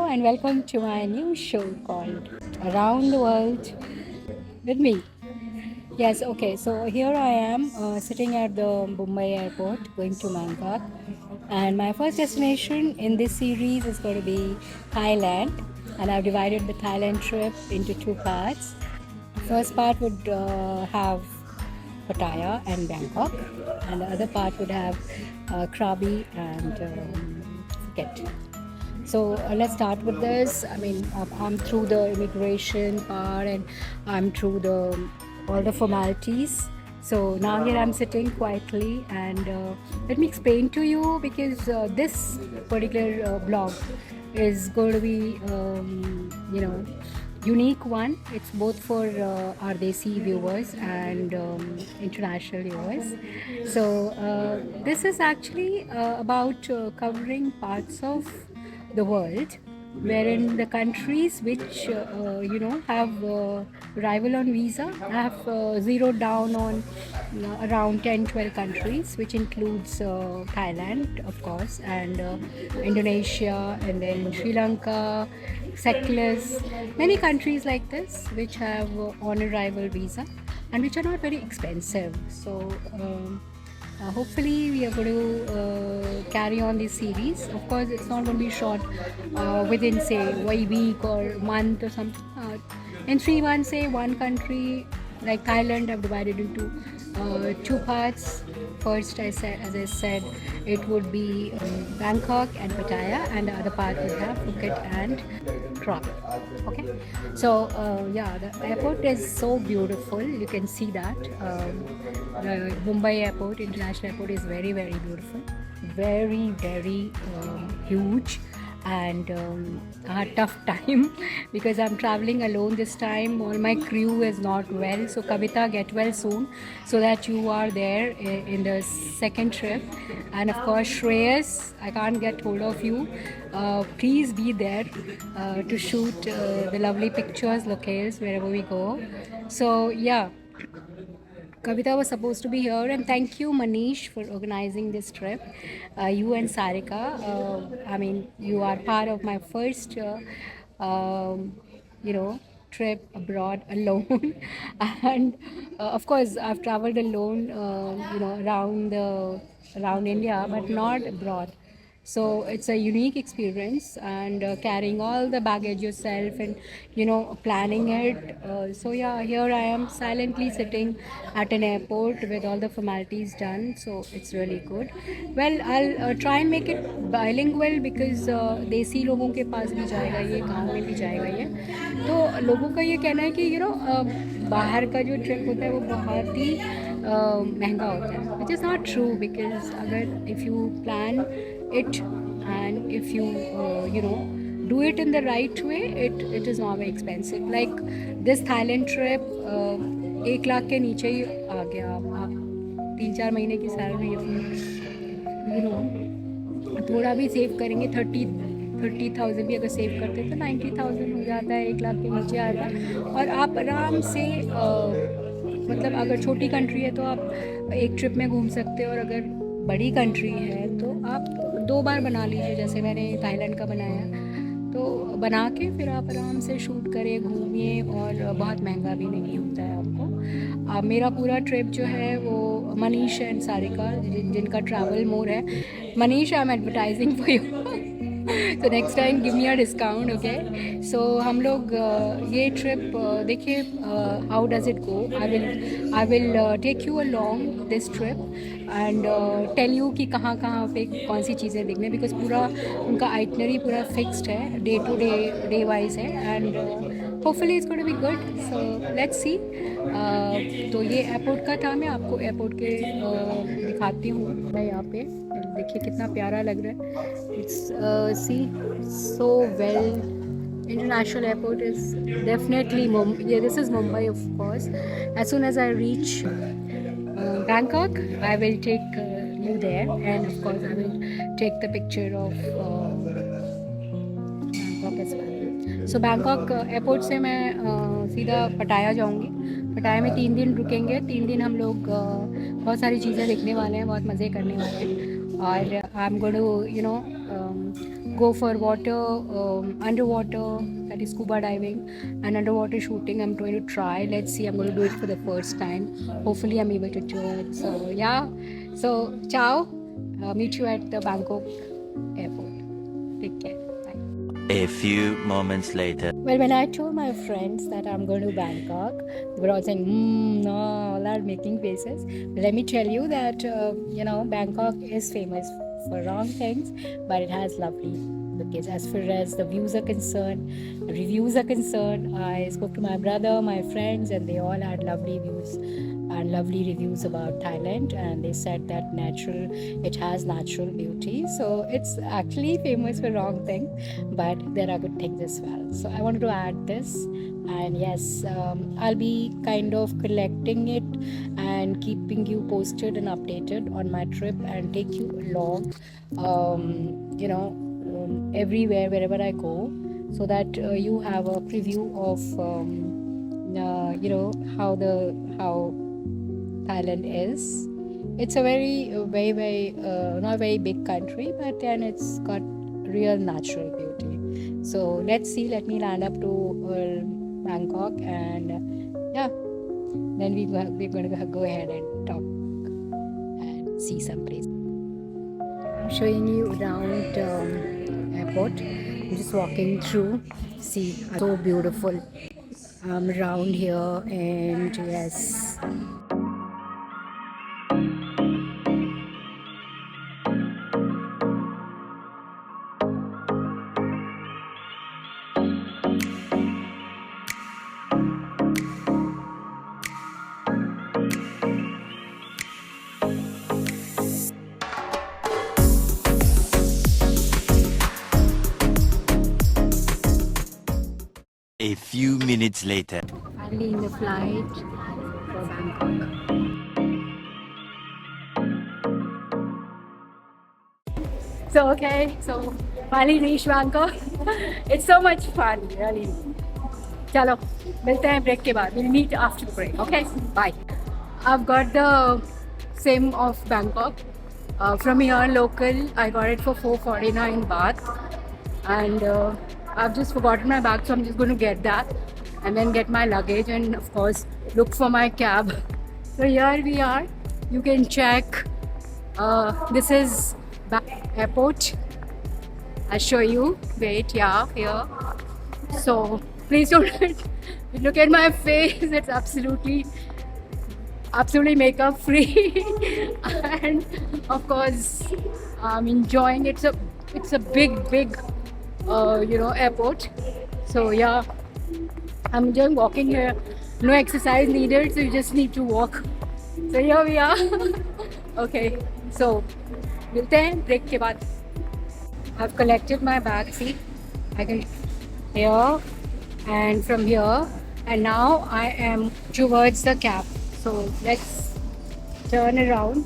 and welcome to my new show called Around the World with me. Yes, okay, so here I am sitting at the Mumbai airport going to Bangkok. And my first destination in this series is going to be Thailand. And I've divided the Thailand trip into two parts. The first part would have Pattaya and Bangkok, and the other part would have Krabi and Phuket. So let's start with this. I mean, I'm through the immigration part and I'm through the all the formalities. So now here I'm sitting quietly and let me explain to you because this particular blog is going to be, unique one. It's both for our Desi viewers and international viewers. So this is actually about covering parts of the world wherein the countries which have arrival on visa have zeroed down on around 10-12 countries, which includes Thailand of course, and Indonesia, and then Sri Lanka, Cyprus, many countries like this which have on arrival visa and which are not very expensive. So hopefully we are going to carry on this series. Of course it's not going to be short within say a week or month or something. In 3 months, say one country like Thailand I've divided into two parts. First, as I said, it would be Bangkok and Pattaya, and the other part would have Phuket and Krabi. Okay, so the airport is so beautiful. You can see that the Mumbai airport, international airport, is very very beautiful, very huge, and a tough time because I'm traveling alone this time. All my crew is not well, so Kavita, get well soon so that you are there in the second trip. And of course Shreyas, I can't get hold of you. Please be there to shoot the lovely pictures, locales wherever we go. So yeah, Kavita was supposed to be here, and thank you, Manish, for organizing this trip. You and Sarika, I mean, you are part of my first, you know, trip abroad alone, and of course, I've traveled alone, around India, but not abroad. So it's a unique experience, and carrying all the baggage yourself and planning it. So yeah, here I am silently sitting at an airport with all the formalities done, so it's really good. Well, I'll try and make it bilingual because देसी लोगों के पास भी जाएगा ये, गांव में भी जाएगा ये. तो लोगों का ये कहना है कि बाहर का जो ट्रिप होता है वो बहुत ही महंगा होता है, which is not true because अगर if you plan it and if you do it in the right way, it is not very expensive. Like this Thailand trip 1 lakh के नीचे ही आ गया. आप 3-4 महीने की सैलरी अपनी थोड़ा भी सेव करेंगे, 30,000 भी अगर सेव करते हैं तो 90,000 हो जाता है, 1 लाख के नीचे आता है. और आप आराम से मतलब अगर छोटी कंट्री है तो आप एक ट्रिप में घूम सकते हो, और अगर बड़ी कंट्री है तो आप 2 बार बना लीजिए, जैसे मैंने थाईलैंड का बनाया. तो बना के फिर आप आराम से शूट करिए, घूमिए, और बहुत महंगा भी नहीं होता है आपको. मेरा पूरा ट्रिप जो है वो मनीष एंड सारिका जिनका ट्रैवल मोर है. Manish, I am advertising for you. तो next time give me a discount. Okay, so हम लोग ये ट्रिप देखिए how does it go. I will take you along this trip and tell you कि कहाँ कहाँ पे कौन सी चीज़ें देखने, बिकॉज पूरा उनका आइटनरी पूरा फिक्स्ड है, डे टू डे वाइज है, and hopefully it's going to be good. So let's see. तो ये एयरपोर्ट का था, मैं आपको एयरपोर्ट के दिखाती हूँ. मैं यहाँ पे देखिए कितना प्यारा लग रहा है. It's see so well. International airport is definitely yeah, this is Mumbai of course. As soon as I reach Bangkok, I will take you there, and of course I will take the picture of Bangkok as well. So Bangkok airport से मैं सीधा पटाया जाऊंगी. पटाया में 3 दिन रुकेंगे. 3 दिन हम लोग बहुत सारी चीज़ें देखने वाले हैं, बहुत मज़े करने वाले हैं. और I am going to go for water, underwater, that is scuba diving, and underwater shooting. I'm going to try. Let's see. I'm going to do it for the first time. Hopefully, I'm able to do it. So yeah. So ciao. Meet you at the Bangkok airport. Take care. Bye. A few moments later. Well, when I told my friends that I'm going to Bangkok, they were all saying, no, all are making faces. But let me tell you that, Bangkok is famous for wrong things, but it has lovely locations. As far as the views are concerned, reviews are concerned, I spoke to my brother, my friends, and they all had lovely views and lovely reviews about Thailand, and they said that it has natural beauty. So it's actually famous for wrong things, but there are good things as well. So I wanted to add this, and yes, I'll be kind of collecting it and keeping you posted and updated on my trip and take you along, everywhere wherever I go, so that you have a preview of how Thailand is. It's a very, not very big country, but then it's got real natural beauty. So let's see. Let me land up to Bangkok, and yeah, then we're going to go ahead and talk and see some place. I'm showing you around airport. I'm just walking through. See, so beautiful around here, and yes. A few minutes later. Finally in the flight for Bangkok. So finally reached Bangkok. It's so much fun, really. Chalo, मिलते हैं break के बाद. We'll meet after the break. Okay, bye. I've got the SIM of Bangkok. From here, local, I got it for 449 baht, and I've just forgotten my bag, so I'm just going to get that and then get my luggage and of course look for my cab. So here we are. You can check. This is airport. I'll show you. Wait, yeah, here. So please don't look at my face. It's absolutely makeup free, and of course I'm enjoying it. It's a big airport. So yeah, I'm just walking here. No exercise needed, so you just need to walk. So here we are. Okay, so मिलते हैं break के बाद. I've collected my bag. See, I can here and from here, and now I am towards the cab. So let's turn around.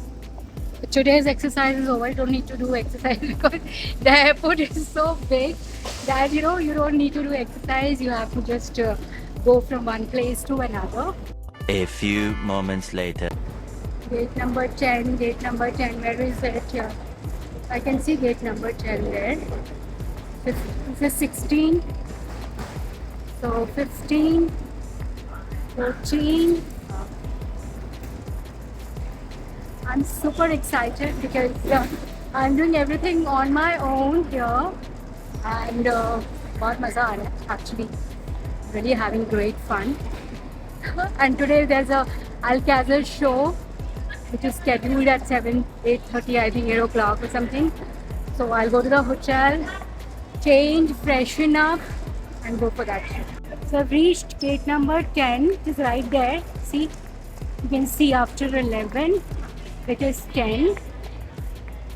Today's exercise is over. I don't need to do exercise because the airport is so big that you don't need to do exercise. You have to just go from one place to another. A few moments later. Gate number 10. Gate number 10. Where is it here? I can see gate number 10 there. This is 16. So 15, 14. I'm super excited because I'm doing everything on my own here, and बहुत मज़ा आ रहा है actually. Really having great fun. And today there's a Alcazar show which is scheduled at 8:30, I think 8 o'clock or something. So I'll go to the hotel, change, freshen up, and go for that show. So I've reached gate number 10, which is right there. See, you can see after 11. It is 10,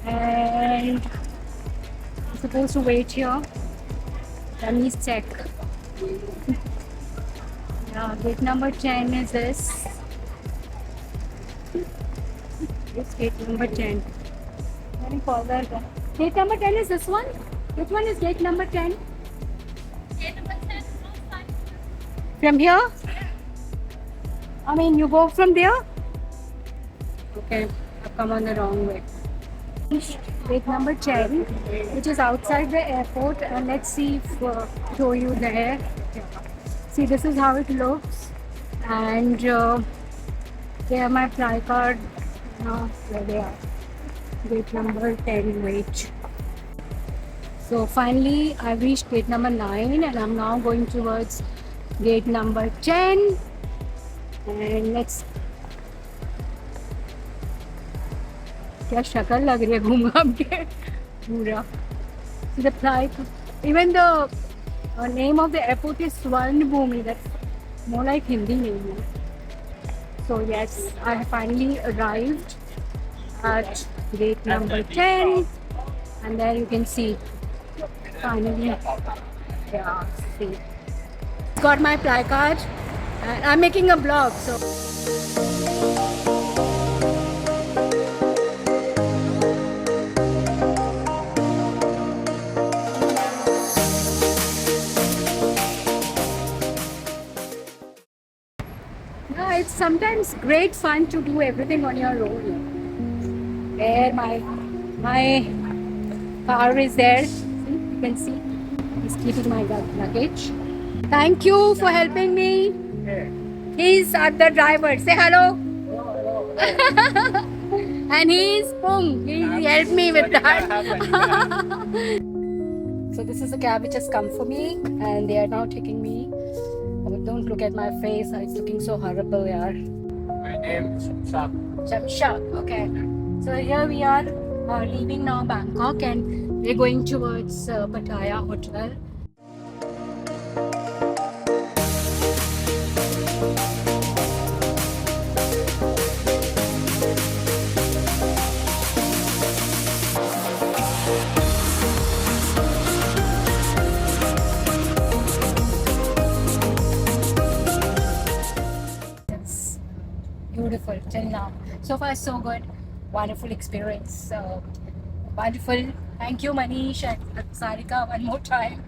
and I'm supposed to wait here. Let me check. Yeah, gate number 10 is this. It's gate number 10. What do you call that? Gate number 10 is this one? Which one is gate number 10? Gate number 10 is outside. From here? I mean, you go from there? Okay, I've come on the wrong way. gate number 10, which is outside the airport. And let's see if show you there. See, this is how it looks. And there my fly card. Where they are. Gate number 10, wait. So finally I reached gate number 9 and I'm now going towards gate number 10. And let's क्या शक्ल लग रही है घूम घाम के पूरा. So the flight, even the name of the airport is Swarnabhumi. That's more like Hindi name. So yes, I have finally arrived at gate number 10, and there you can see finally, yeah, see, got my placard and I'm making a vlog. So yeah, it's sometimes great fun to do everything on your own. There my car is there. See, you can see he's keeping my luggage. Thank you for helping me. He's the driver. Say hello. And he's Pung. He helped me with that. So this is a cab which has come for me, and they are now taking me. Oh, don't look at my face. It's looking so horrible, yaar. My name is Shamshad. Shamshad. Okay. So here we are leaving now Bangkok, and we're going towards Pattaya Hotel. It's beautiful till now. So far, so good. Wonderful experience. Wonderful. Thank you, Manish and Sarika, one more time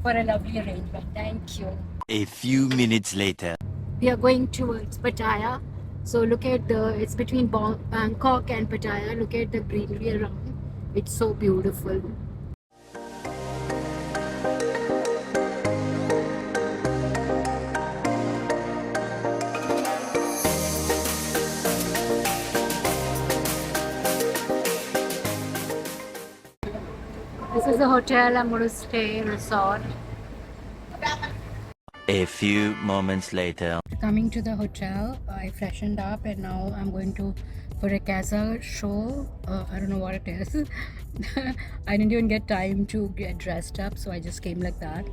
for a lovely arrangement. Thank you. A few minutes later. We are going towards Pattaya. So look at it's between Bangkok and Pattaya. Look at the greenery around. It's so beautiful. This is the hotel I'm going to stay, resort. A few moments later. Coming to the hotel, I freshened up and now I'm going for a casa show. I don't know what it is. I didn't even get time to get dressed up, so I just came like that.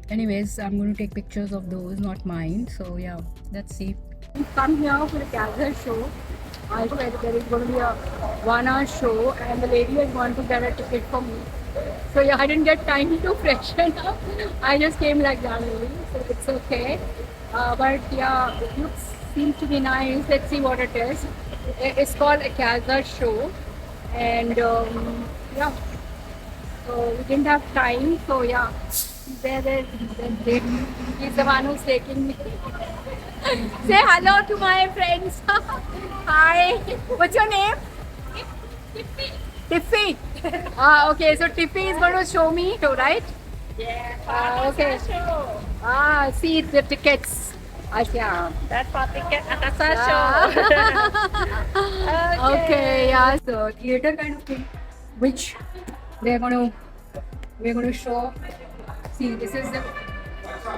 Anyways, I'm going to take pictures of those, not mine. So yeah, let's see. Come here for a casa show. I said there is going to be a 1 hour show and the lady is going to get a ticket for me. So yeah, I didn't get time to freshen up. I just came like that only, so it's okay. But yeah, it seems to be nice. Let's see what it is. It's called a casa show, and yeah. So we didn't have time. So yeah, he's the one who's taking me. Say hello to my friends. Hi. What's your name? Tiffy. Okay, so Tiffy is going to show me, right? Yeah. Okay. See the tickets. Yeah. That's for ticket Akasa show. Okay, yeah. So theater kind of thing, which we're going to show. See, this is the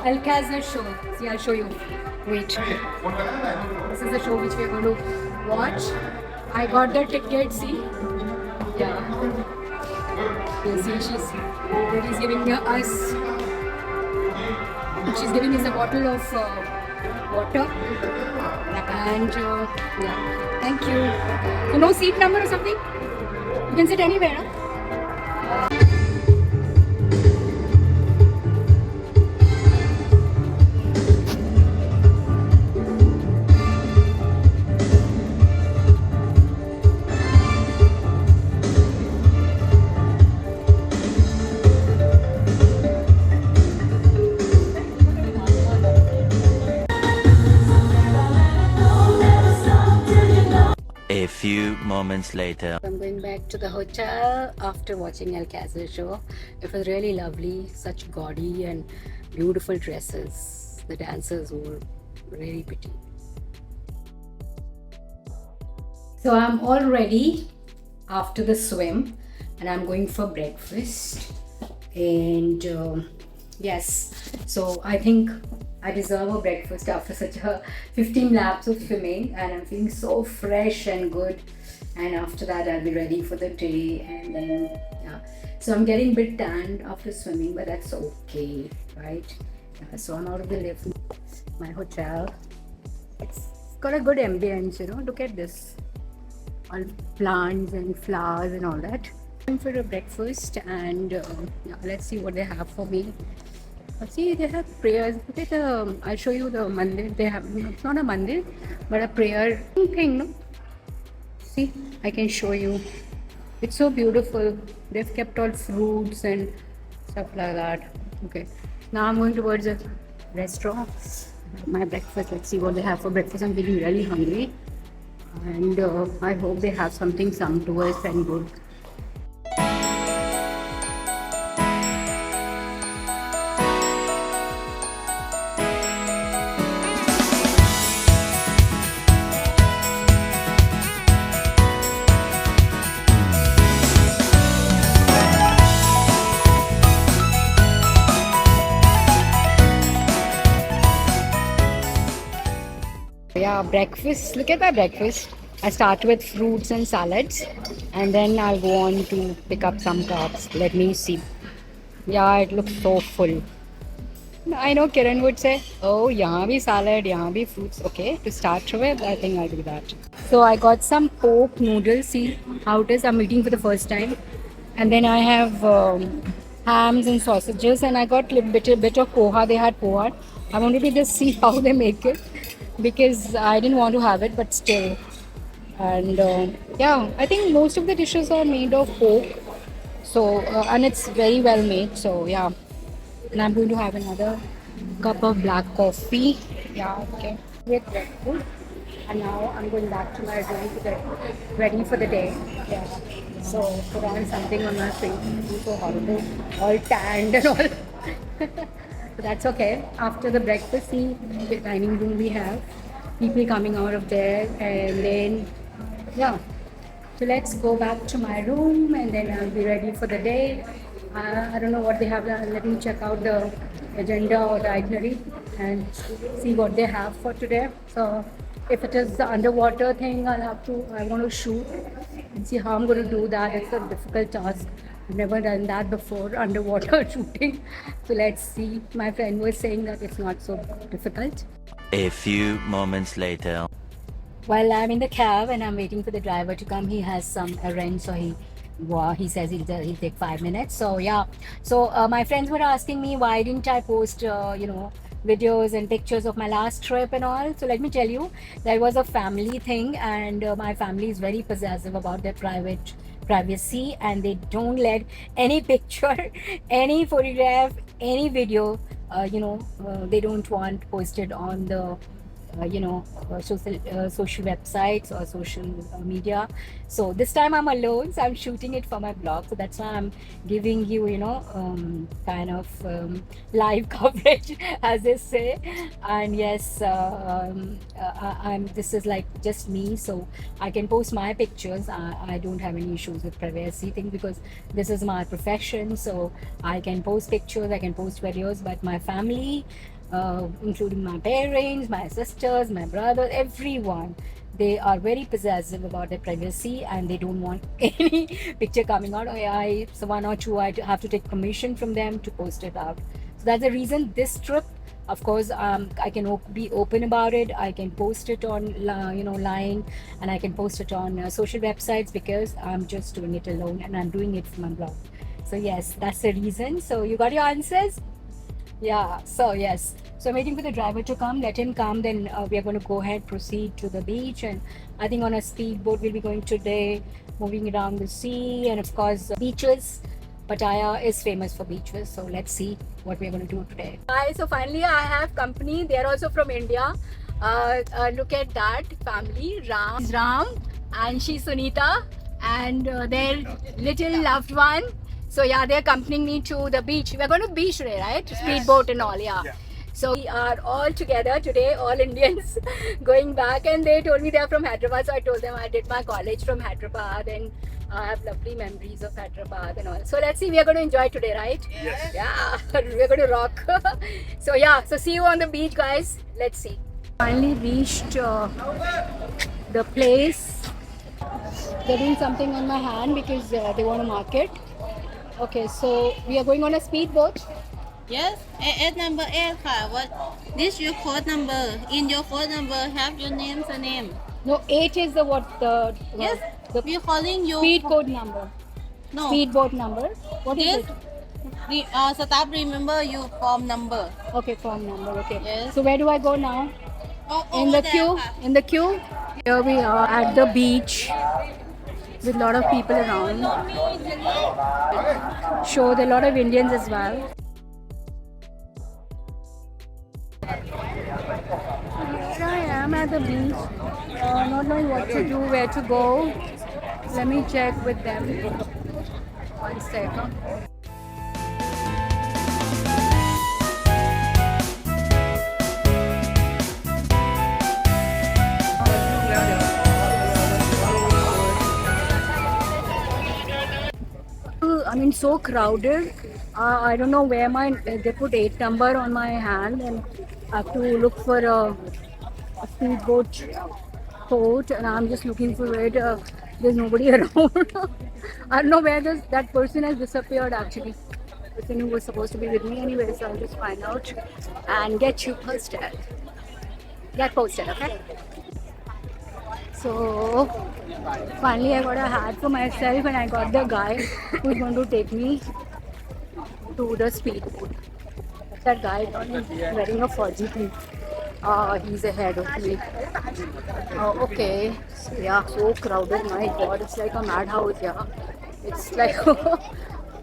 Alcazar show. See, I'll show you. Wait. This is the show which we're going to watch. I got the ticket. See. Yeah. You see, she's giving us. She's giving us a bottle of water. And yeah, thank you. So no seat number or something? You can sit anywhere, huh? A few moments later. I'm going back to the hotel after watching El Castle show. It was really lovely, such gaudy and beautiful dresses. The dancers were really pretty. So I'm all ready after the swim and I'm going for breakfast. And yes, so I think I deserve a breakfast after such a 15 laps of swimming, and I'm feeling so fresh and good. And after that I'll be ready for the day. And then yeah, so I'm getting a bit tanned after swimming, but that's okay, right? Yeah, so I'm out of the lift. My hotel, it's got a good ambience, you know. Look at this, all plants and flowers and all that. Going for a breakfast, and yeah, let's see what they have for me. See, they have prayers. Look at the, I'll show you the mandir. They have, it's not a mandir, but a prayer thing, no? See, I can show you. It's so beautiful. They've kept all fruits and stuff like that. Okay, now I'm going towards a restaurant. My breakfast, let's see what they have for breakfast. I'm feeling really hungry. And I hope they have something sumptuous and good. Yeah, breakfast. Look at my breakfast. I start with fruits and salads, and then I'll go on to pick up some carbs. Let me see. Yeah, it looks so full. I know Kiran would say, oh, yahan bhi salad, yahan bhi fruits. Okay, to start with, I think I'll do that. So I got some pork noodles. See how it is. I'm eating for the first time. And then I have hams and sausages, and I got a bit of poha. They had poha. I wanted to just see how they make it, because I didn't want to have it, but still. And yeah, I think most of the dishes are made of pork, so and it's very well made. So yeah, and I'm going to have another cup of black coffee. Yeah, okay. With breakfast, and now I'm going back to my room to get ready for the day. Yeah. So put on something on my face. It's so horrible, all tanned and all. But that's okay. After the breakfast, see the dining room we have, people coming out of there, and then yeah. So let's go back to my room, and then I'll be ready for the day. I don't know what they have. Let me check out the agenda or the itinerary and see what they have for today. So if it is the underwater thing, I want to shoot and see how I'm going to do that. It's a difficult task. I've never done that before, underwater shooting. So let's see. My friend was saying that it's not so difficult. A few moments later. While I'm in the cab and I'm waiting for the driver to come, he has some errands, so he says he'll take 5 minutes. So yeah, so my friends were asking me why didn't I post videos and pictures of my last trip and all. So let me tell you, that was a family thing, and my family is very possessive about their privacy, and they don't let any picture, any photograph, any video, they don't want posted on the social websites or social media. So this time I'm alone, so I'm shooting it for my blog. So that's why I'm giving you, kind of live coverage, as they say. And yes, this is like just me, so I can post my pictures. I don't have any issues with privacy thing, because this is my profession. So I can post pictures, I can post videos, but my family, including my parents, my sisters, my brother, everyone, they are very possessive about their privacy, and they don't want any picture coming out. So one or two, I have to take permission from them to post it out. So that's the reason this trip, of course, I can be open about it. I can post it on line, and I can post it on social websites, because I'm just doing it alone and I'm doing it for my blog. So yes, that's the reason. So you got your answers? Yeah, so yes, so I'm waiting for the driver to come. Let him come, then we are going to go ahead, proceed to the beach. And I think on a speedboat we'll be going today, moving around the sea, and of course beaches. Pattaya is famous for beaches, so let's see what we're going to do today. Hi, so finally I have company. They are also from India. Look at that family, Ram, and she's Sunita, and their little loved one. So yeah, they're accompanying me to the beach. We're going to the beach today, right? Speedboat and all, yeah. So we are all together today, all Indians, going back, and they told me they're from Hyderabad. So I told them I did my college from Hyderabad, and I have lovely memories of Hyderabad and all. So let's see, we are going to enjoy today, right? Yes. Yeah, we're going to rock. So yeah, so see you on the beach, guys. Let's see. Finally reached the place. They're doing something on my hand because they want to mark it. Okay, so we are going on a speedboat. Yes, AS number 8 ค่ะ. What? This your code number. In your code number have your name, surname. No, 8 is the what the Yes, the we calling you. speed code number. No. Speedboat number. What is Yes. it? Staff remember you form number. Okay, form number. Okay. Yes. So where do I go now? Oh, In over the there queue.ค่ะ. In the queue. Here we are at the beach with a lot of people around. Show there are a lot of Indians as well. Here I am at the beach, not knowing what to do, where to go. Let me check with them. One second. I mean, so crowded. I don't know where they put 8 number on my hand, and I have to look for a speedboat boat, and I'm just looking for it. There's nobody around. I don't know where that person has disappeared actually. The person who was supposed to be with me anyway, so I'll just find out and get you posted. Get posted, okay? So finally I got a hat for myself, and I got the guy who's going to take me to the speedboat. That guy is wearing a fuzzy thing. He's ahead of me. Okay. So, yeah, so crowded. My God, it's like a madhouse. Yeah, it's like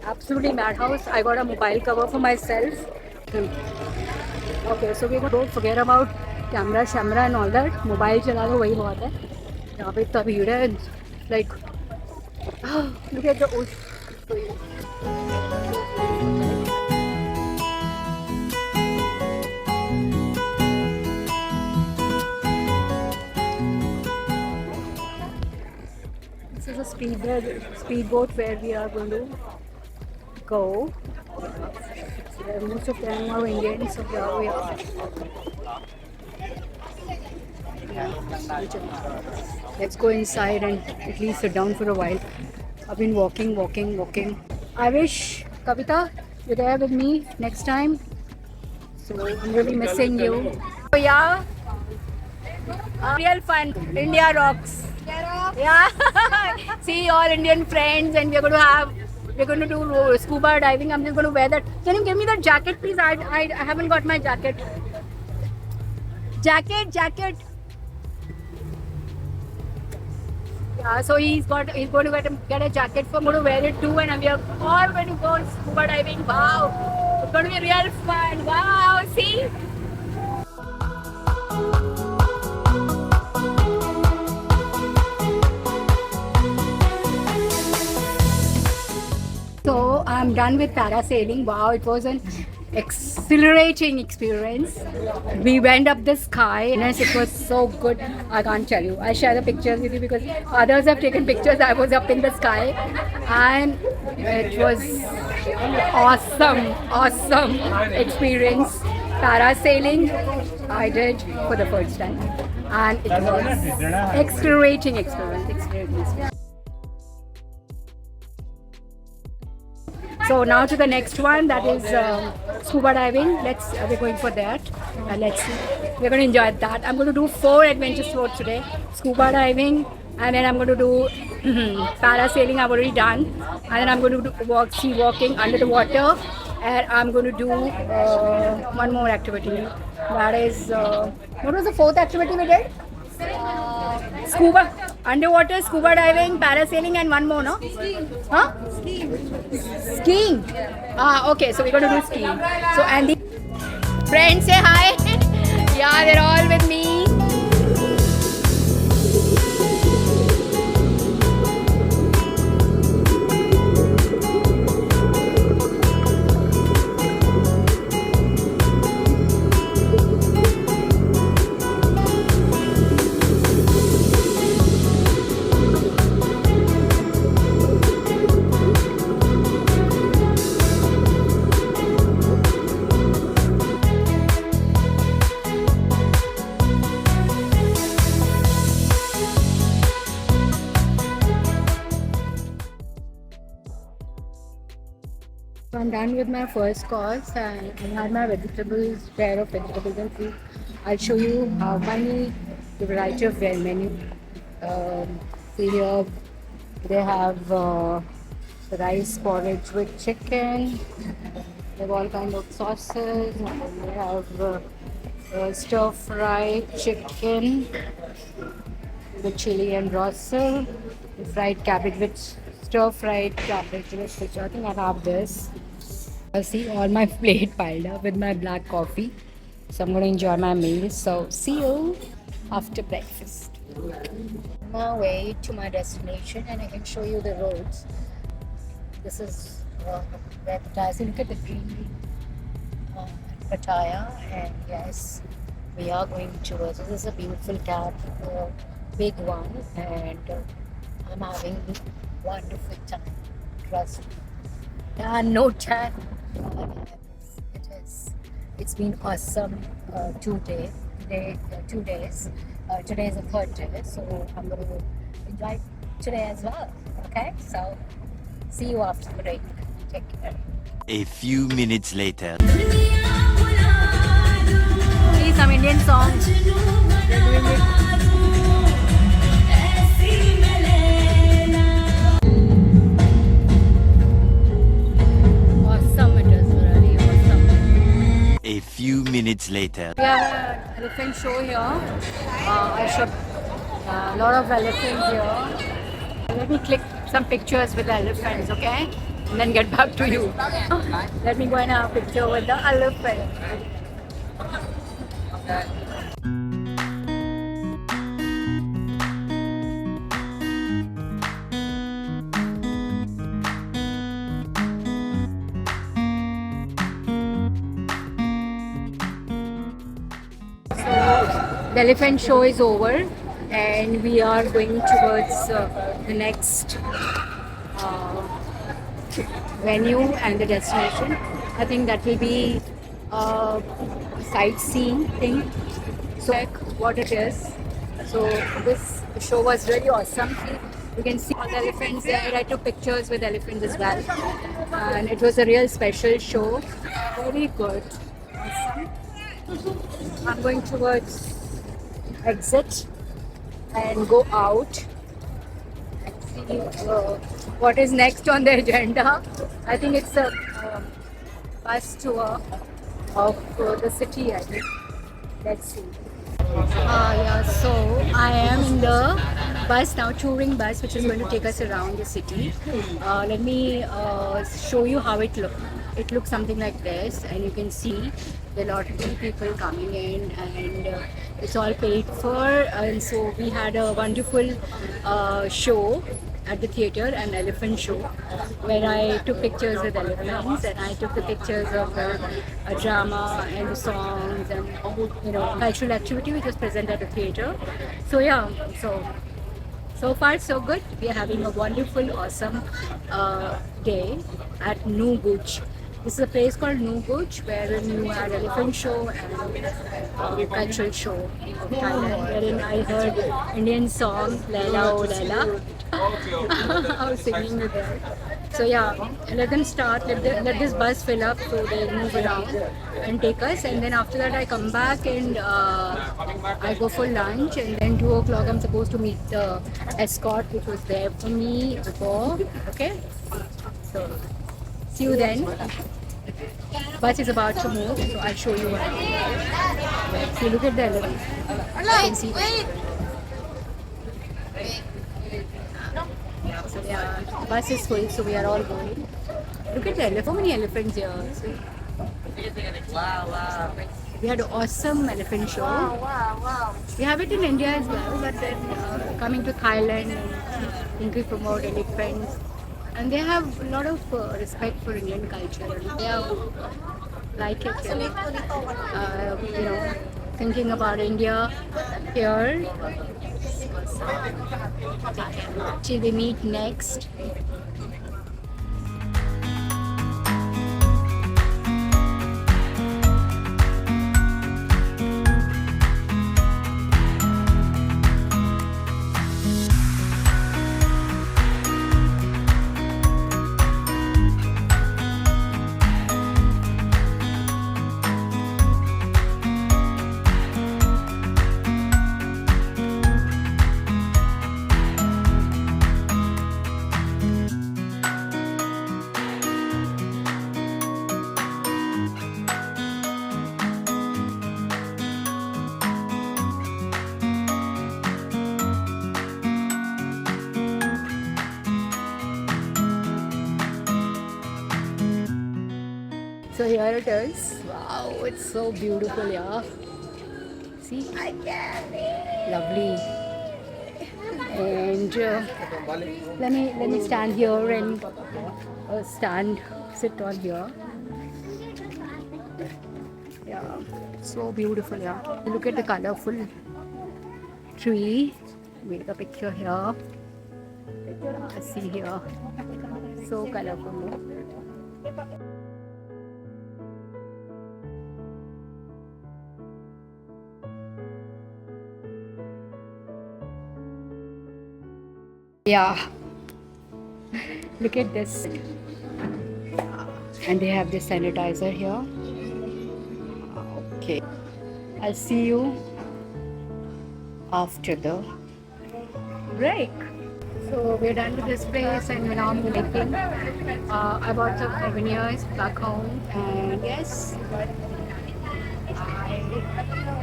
absolutely madhouse. I got a mobile cover for myself. Okay, so we don't forget about camera and all that. Mobile चला लो वही बहुत है. यहाँ पे इतना भीड़ है. Like, look at the ocean. This is a speedboat where we are going to go. Most of them are Indians, so here we are. Let's go inside and at least sit down for a while. I've been walking. I wish, Kavita, you're there with me next time. So I'm really missing you. So yeah, real fun. India rocks. Yeah. See all Indian friends, and we're going to do scuba diving. I'm just going to wear that. Can you give me that jacket, please? I haven't got my jacket. Jacket. Yeah, so he's going to get a jacket for me to wear it too, and we are all going to go scuba diving. Wow, it's going to be real fun. Wow, see. So I'm done with parasailing. Wow, it was an exhilarating experience. We went up the sky and it was so good. I can't tell you. I'll share the pictures with you because others have taken pictures. I was up in the sky and it was awesome experience. Parasailing I did for the first time and it was exhilarating experience. So now to the next one, that is scuba diving. We're going for that. Let's see. We're going to enjoy that. I'm going to do 4 adventure sports today. Scuba diving, and then I'm going to do parasailing. I've already done, and then I'm going to do sea walking under the water, and I'm going to do one more activity. That is what was the 4th activity we did? Underwater scuba diving, parasailing, and one more, no? Huh? Skiing. Okay, so we're going to do skiing. So, and the friends say hi. Yeah, they're all with me. done with my first course and I had my vegetables, pair of vegetables and fruit. I'll show you how many the variety of their menu. See here they have rice porridge with chicken. They have all kind of sauces. And then they have stir fried chicken with chili and roasted, fried cabbage with stir fried cabbage with fish. I think I'll have this. I see all my plate piled up with my black coffee. So I'm going to enjoy my meal. So see you after breakfast. On my way to my destination and I can show you the roads. This is where Pattaya. Look at the green Pattaya, and yes, we are going towards. This is a beautiful cab, big one, and I'm having a wonderful time. Trust me. No time. It is. It's been awesome. 2 days. Today is the third day, so I'm going to enjoy today as well. Okay, so see you after the break. Take care. A few minutes later. See some Indian songs. They're doing it. Awesome, it is really awesome. A few minutes later. We have an elephant show here. I shot a lot of elephants here. Let me click some pictures with the elephants, okay? And then get back to you. Let me go and have a picture with the elephant. The elephant show is over and we are going towards the next venue and the destination. I think that will be a sightseeing thing. So check what it is. So this show was really awesome. You can see all the elephants there. I took pictures with elephants as well. And it was a real special show. Very good. Awesome. I'm going towards exit and go out and see what is next on the agenda. I think it's a bus tour of the city, I think. Let's see. Yeah, so I am in the bus now, touring bus, which is going to take us around the city. Let me show you how it looks. It looks something like this, and you can see there are a lot of people coming in, and it's all paid for. And so we had a wonderful show at the theatre, an elephant show, where I took pictures with elephants, and I took the pictures of a drama and the songs and cultural activity which was present at the theatre. So yeah, so far so good. We are having a wonderful, awesome day at Nuguj. This is a place called Nuguj, wherein you had elephant show and cultural show of Thailand, wherein I heard Indian song Laila O Laila. I was singing with them. So yeah, let them start. Let this bus fill up so they move around and take us. And then after that, I come back and I go for lunch. And then 2 o'clock, I'm supposed to meet the escort, which was there for me before. Okay. So see you then. Bus is about to move, so I'll show you what. See, look at the elephant. You can see. So yeah, bus is full, so we are all going. Look at the elephant. So many elephants here. See? We had an awesome elephant show. Wow. We have it in India as well, but then coming to Thailand, I think we promote elephants. And they have a lot of respect for Indian culture. And they are like it. Thinking about India here. Till we meet next. So here it is. Wow, it's so beautiful, yeah. See? Lovely. And let me stand here and sit on here. Yeah, so beautiful, yeah. Look at the colorful tree. Make a picture here. See here. So colorful. No? Yeah, look at this. And they have this sanitizer here. Okay, I'll see you after the break. So we're done with this place and now I'm making. I bought some souvenirs back home, and yes,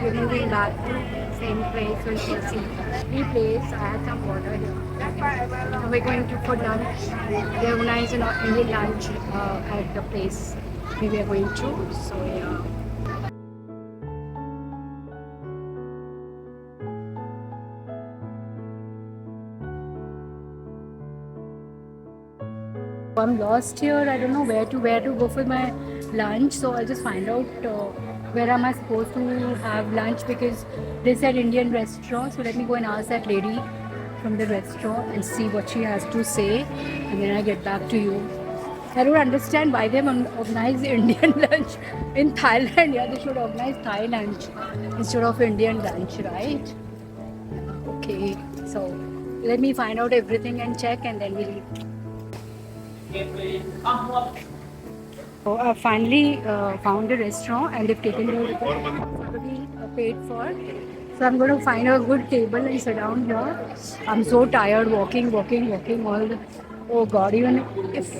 we're moving back to the same place. So you can see three places. I had some water here. Now we're going to for lunch. They organize an Indian lunch at the place we are going to. So yeah. I'm lost here. I don't know where to go for my lunch. So I'll just find out where am I supposed to have lunch, because they said Indian restaurant. So let me go and ask that lady from the restaurant and see what she has to say, and then I get back to you. I don't understand why they organize Indian lunch in Thailand. Yeah, they should organize Thai lunch instead of Indian lunch, right? Okay, so let me find out everything and check, and then we'll. So I finally found a restaurant, and they've taken the already paid for. So I'm going to find a good table and sit down here. I'm so tired walking all the. Oh God, even if.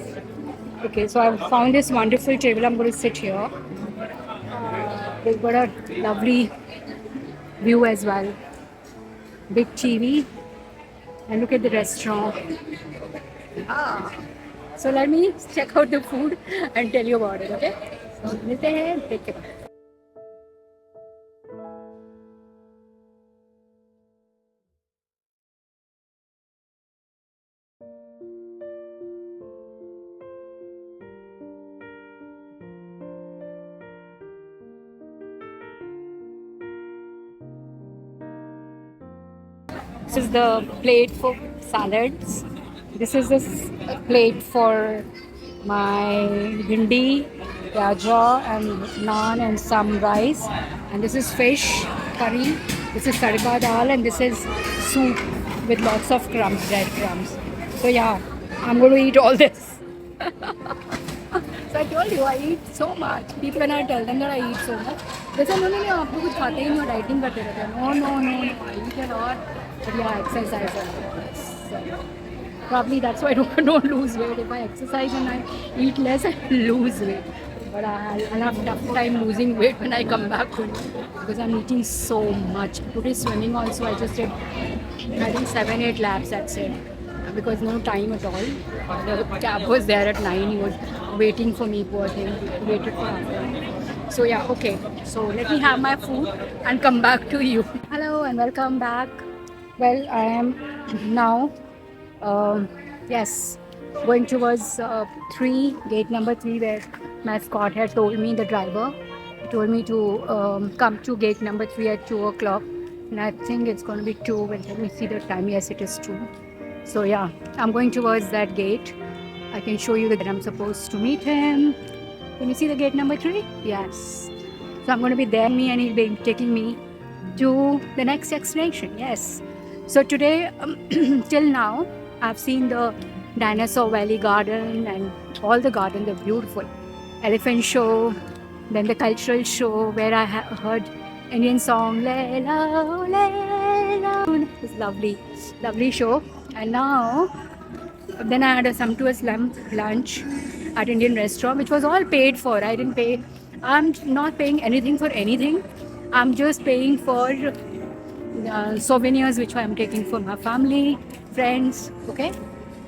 Okay, so I've found this wonderful table. I'm going to sit here. They've got a lovely view as well. Big TV. And look at the restaurant. So let me check out the food and tell you about it, okay? So मिलते हैं, take care. This is the plate for salads. This is the plate for my bhindi, raja, and naan and some rice. And this is fish curry. This is tadka dal, and this is soup with lots of crumbs, bread crumbs. So yeah, I'm going to eat all this. So I told you I eat so much. People, when I tell them that I eat so much, they say no, आप लोग कुछ खाते ही नहीं हो, dieting करते रहते हैं. No, I eat a lot. But yeah, exercise a lot. So, probably that's why I don't lose weight. If I exercise and I eat less, I lose weight. But I'll have a tough time losing weight when I come back home, because I'm eating so much. Today swimming also, I just did, I think 7-8 laps, that's it. Because no time at all. The cab was there at 9. He was waiting for me, poor thing. He waited for half an hour. So yeah, okay. So let me have my food and come back to you. Hello and welcome back. Well, I am now, going towards gate number 3, where my escort had told me, the driver told me to come to gate number 3 at 2 o'clock. And I think it's going to be 2. Well, let me see the time. Yes, it is 2. So yeah, I'm going towards that gate. I can show you that I'm supposed to meet him. Can you see the gate number 3? Yes. So I'm going to be there, and he'll be taking me to the next destination. Yes. So today, till now, I've seen the Dinosaur Valley Garden and all the gardens are beautiful. Elephant show, then the cultural show where I heard Indian song Layla, Layla. It was lovely show. And now, then I had a sumptuous lunch at Indian restaurant, which was all paid for. I didn't pay. I'm not paying anything for anything. I'm just paying for souvenirs which I'm taking for my family, friends. Okay.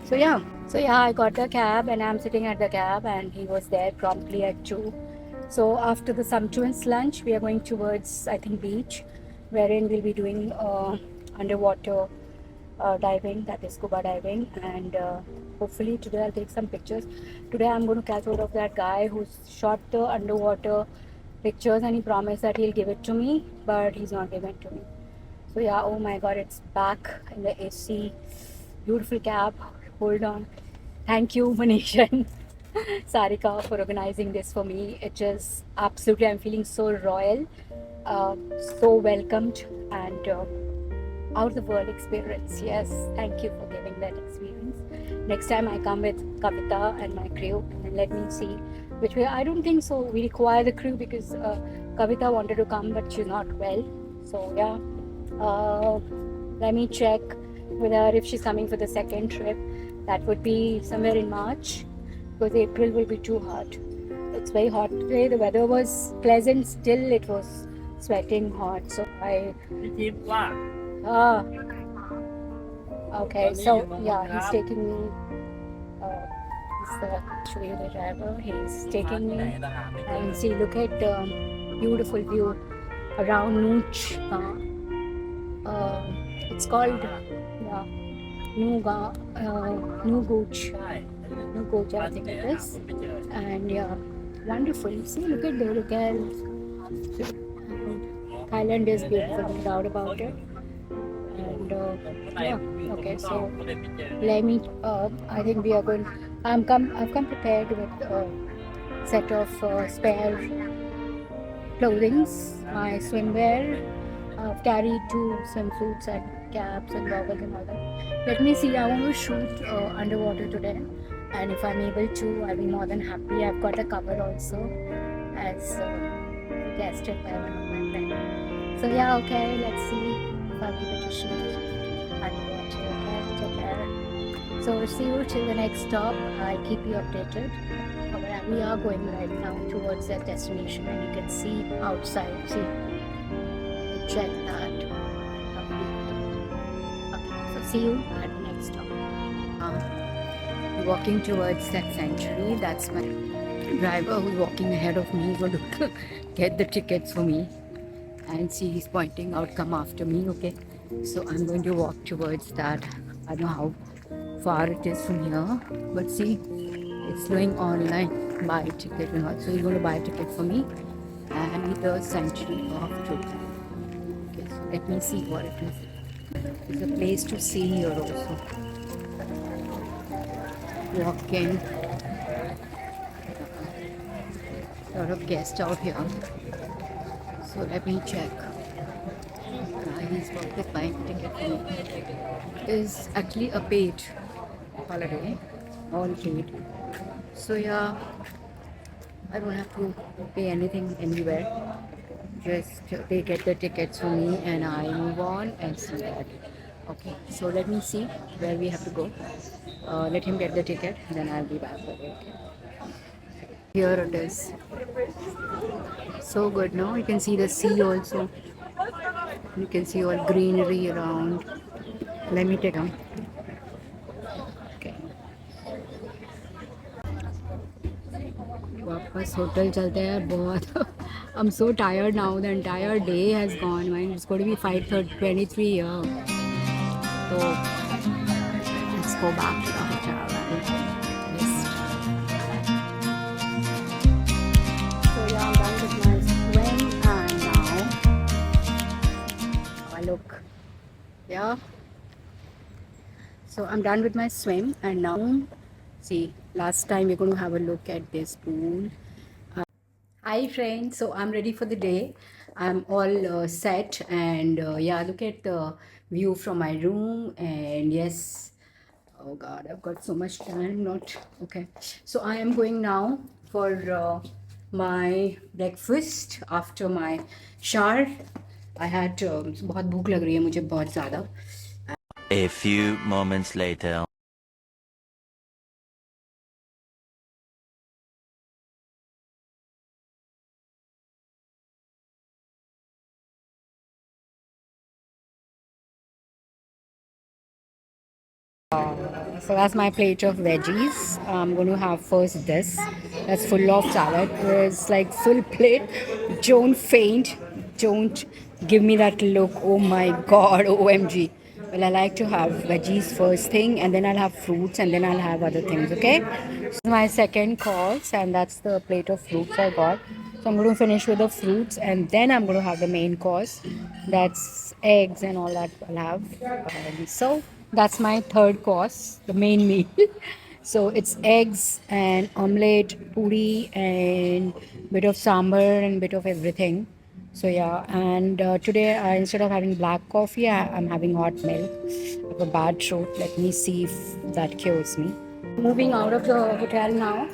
So yeah, I got the cab and I'm sitting at the cab, and he was there promptly at 2. So after the sumptuous lunch, we are going towards, I think, beach, wherein we'll be doing underwater diving, that is scuba diving, and hopefully today I'll take some pictures. Today I'm going to catch hold of that guy who's shot the underwater pictures, and he promised that he'll give it to me, but he's not given to me. So yeah, oh my god, it's back in the AC. Beautiful cab. Hold on. Thank you, Manishan, Sarika, for organizing this for me. It is absolutely, I'm feeling so royal, uh, so welcomed, and out of the world experience. Yes, thank you for giving that experience. Next time I come with Kavita and my crew, and let me see which way. I don't think so. We require the crew because Kavita wanted to come, but she's not well. So yeah, let me check with her if she's coming for the second trip. That would be somewhere in March, because April will be too hot. It's very hot today. The weather was pleasant, still it was sweating hot. So I พี่ทิพย์ว่า ah okay. So yeah, he's taking me. He's show you the driver. He's taking me, and see, look at beautiful view around Nooch. It's called yeah, Nuga, Nuguch. Nuguch, I think it is. And yeah, wonderful. See, look at the look at. Thailand is beautiful, no doubt about it. And yeah, okay. So let me. I think we are going. I've come prepared with a set of spare clothings, my swimwear. I've carried 2 swimsuits and caps and goggles and all that. Let me see. I want to shoot underwater today, and if I'm able to, I'll be more than happy. I've got a cover also, as suggested by one of my friends. So yeah, okay. Let's see if I'll be able to shoot underwater. Okay, take care. So see you till the next stop. I'll keep you updated. We are going right now towards that destination, and you can see outside. See, check that. Okay, so see you at the next stop. Walking towards that sanctuary. That's my driver who's walking ahead of me. He's going to get the tickets for me, and see, he's pointing out, come after me. Okay, so I'm going to walk towards that. I don't know how far it is from here, but see, it's doing online buy ticket and all. So he's going to buy a ticket for me and the sanctuary of truth. Okay, so let me see what it is. It's a place to see here also. Walking. Lot of guests out here. So let me check. He's buying ticket for me. It is actually a paid holiday, all paid. So yeah, I don't have to pay anything anywhere. Just they get the tickets for me and I move on and see that. Okay, so let me see where we have to go. Let him get the ticket and then I'll be back with it. Here it is. So good, no? You can see the sea also. You can see all greenery around. Let me take them. Okay. वापस hotel चलते हैं बहुत. I'm so tired now. The entire day has gone. It's going to be 5:23 here. So let's go back to the hotel. Yes. So yeah, I'm done with my swim, and now look. Yeah. So I'm done with my swim, and now see, last time we're going to have a look at this pool. Hi friends, so I'm ready for the day. I'm all set, and yeah, look at the view from my room. And yes, oh god, I've got so much time. Not okay. So I am going now for my breakfast after my shower. I had बहुत भूख लग रही है मुझे बहुत ज़्यादा. A few moments later. So that's my plate of veggies. I'm going to have first this. that's full of salad. It's like full plate. Don't faint. Don't give me that look. Oh my god, OMG. Well, I like to have veggies first thing, and then I'll have fruits, and then I'll have other things, okay? This is my second course, and that's the plate of fruits I got. So I'm going to finish with the fruits, and then I'm going to have the main course. That's eggs and all that I'll have. So that's my third course, the main meal. So it's eggs and omelette, puri, and bit of sambar and bit of everything. So yeah, and today instead of having black coffee, I'm having hot milk. I have a bad throat. Let me see if that cures me. Moving out of the hotel now,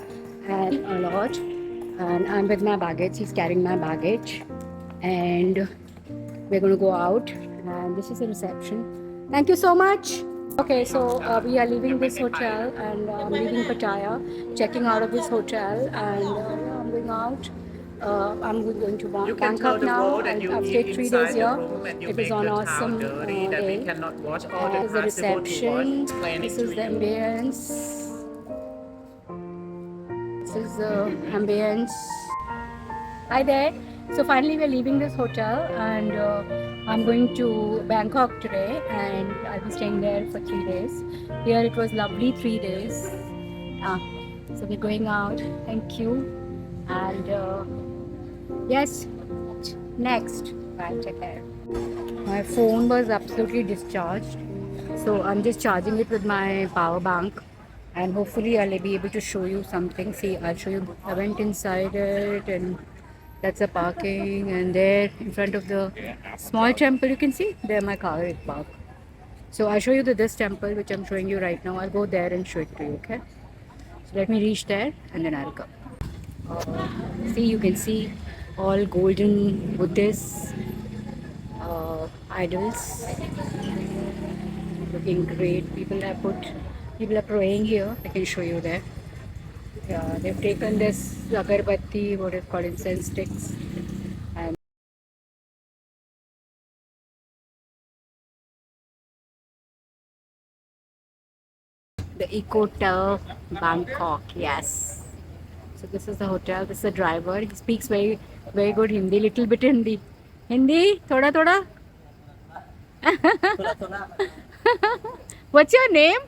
and a lot, and I'm with my baggage. He's carrying my baggage, and we're going to go out. And this is the reception. Thank you so much. Okay, so we are leaving this hotel, and I'm leaving Pattaya, checking out of this hotel, and yeah, I'm going out. I'm going to Bangkok now. I've stayed 3 days here. It was an awesome day. This is the reception. This is the ambience. This is the ambience. Hi there. So finally we're leaving this hotel, and I'm going to Bangkok today, and I'll be staying there for 3 days. Here it was lovely 3 days. So we're going out. Thank you. And yes, next. Bye. Take care. My phone was absolutely discharged, so I'm just charging it with my power bank, and hopefully I'll be able to show you something. See, I'll show you. I went inside it, and that's the parking, and there in front of the small temple you can see there my car is parked. So I'll show you this temple which I'm showing you right now. I'll go there and show it to you, okay? So let me reach there and then I'll come. See, you can see all golden Buddhist idols, looking great. People are praying here. I can show you there. Yeah, they've taken this agarbatti, what is called incense sticks, and the Eco Tower, Bangkok. Yes. So this is the hotel. This is the driver. He speaks very, very good Hindi. Little bit Hindi. Hindi, thoda thoda. What's your name?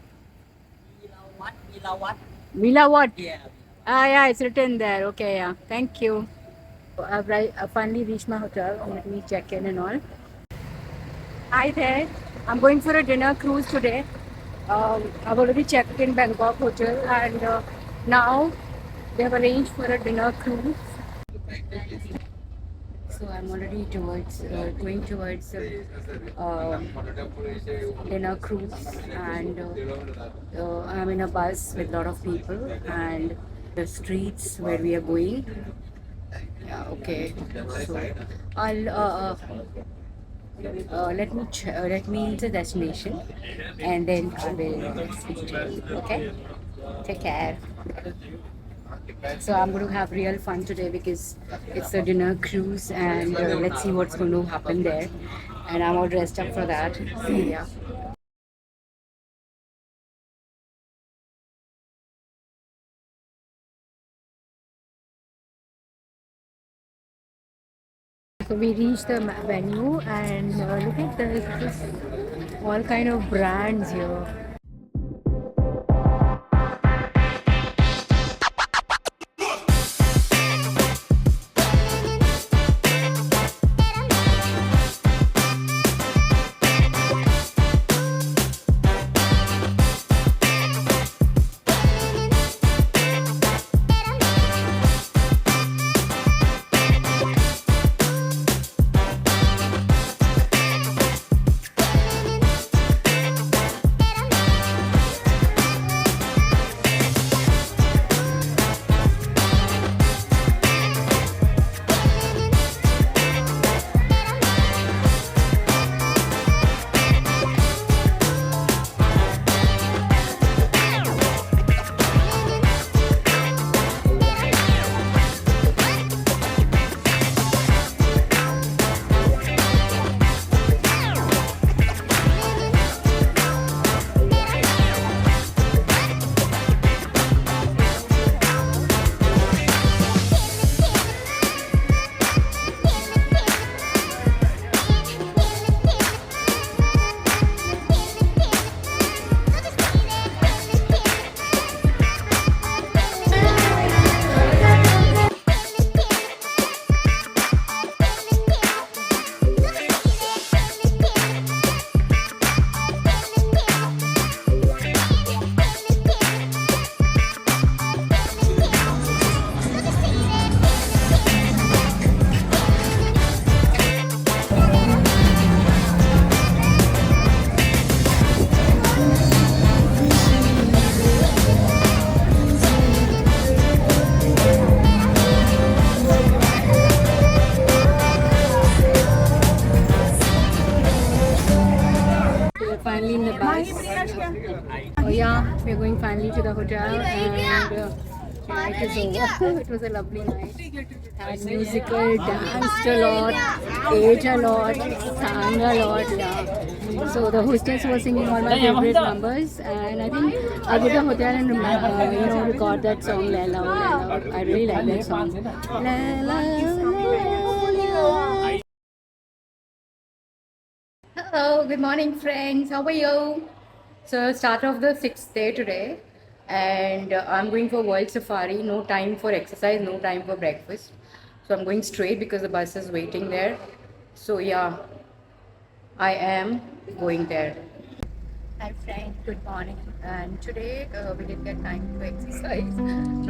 Mila what? Yeah. Yeah, it's written there. Okay, yeah. Thank you. So I finally reached my hotel. Let me check in and all. Hi there. I'm going for a dinner cruise today. I've already checked in Bangkok hotel, and now they have arranged for a dinner cruise. So I'm already going towards dinner cruise, and I'm in a bus with a lot of people, and the streets where we are going. Yeah, okay. So I'll let me the destination, and then I will speak to you. Okay. Take care. So I'm going to have real fun today because it's a dinner cruise, and let's see what's going to happen there. And I'm all dressed up for that. Yeah. So we reached the venue, and look at this, all kind of brands here. finally in the bus. Oh yeah, we're going finally to the hotel and night is over. It was a lovely night. Had musical, danced a lot, ate a lot, sang a lot. Yeah. So the hostess was singing all my favorite numbers, and I think I'll go to the hotel and record that song La La La La. I really like that song. La La La. Hello, good morning, friends. How are you? So, start of the 6th day today, and I'm going for World Safari. No time for exercise, no time for breakfast. So, I'm going straight because the bus is waiting there. So, yeah, I am going there. Hi, friends. Good morning. And today we didn't get time to exercise,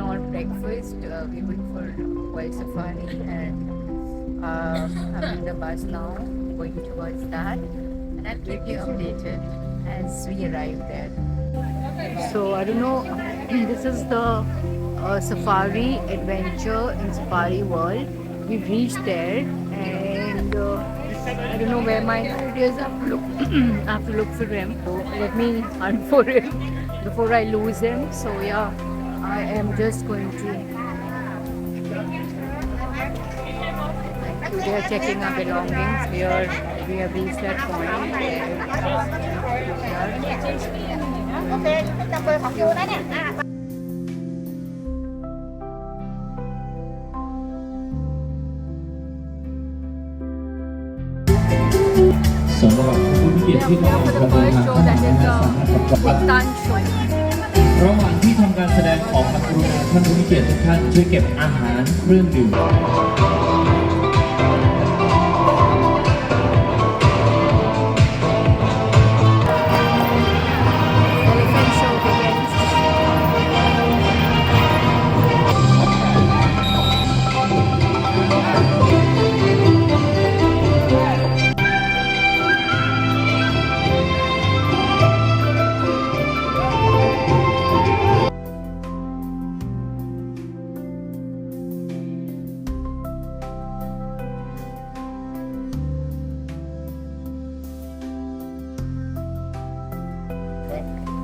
nor breakfast. We're going for World Safari, and I'm in the bus now, going towards that. And I'll keep you updated as we arrive there. So I don't know, this is the Safari Adventure in Safari World. We've reached there, and I don't know where my guide is. I have to look for him. So let me hunt for him before I lose him. So yeah, I am just going to. They are checking our belongings. We have reached that point. Okay, number ของยูนะเนี่ย สำหรับผู้มีเกียรติที่กำลังดำเนินทางเข้ามานะสามารถกดบัตรระหว่างที่ทำการแสดงของกรุณาท่านผู้มีเกียรติทุกท่านช่วยเก็บอาหารเครื่องดื่ม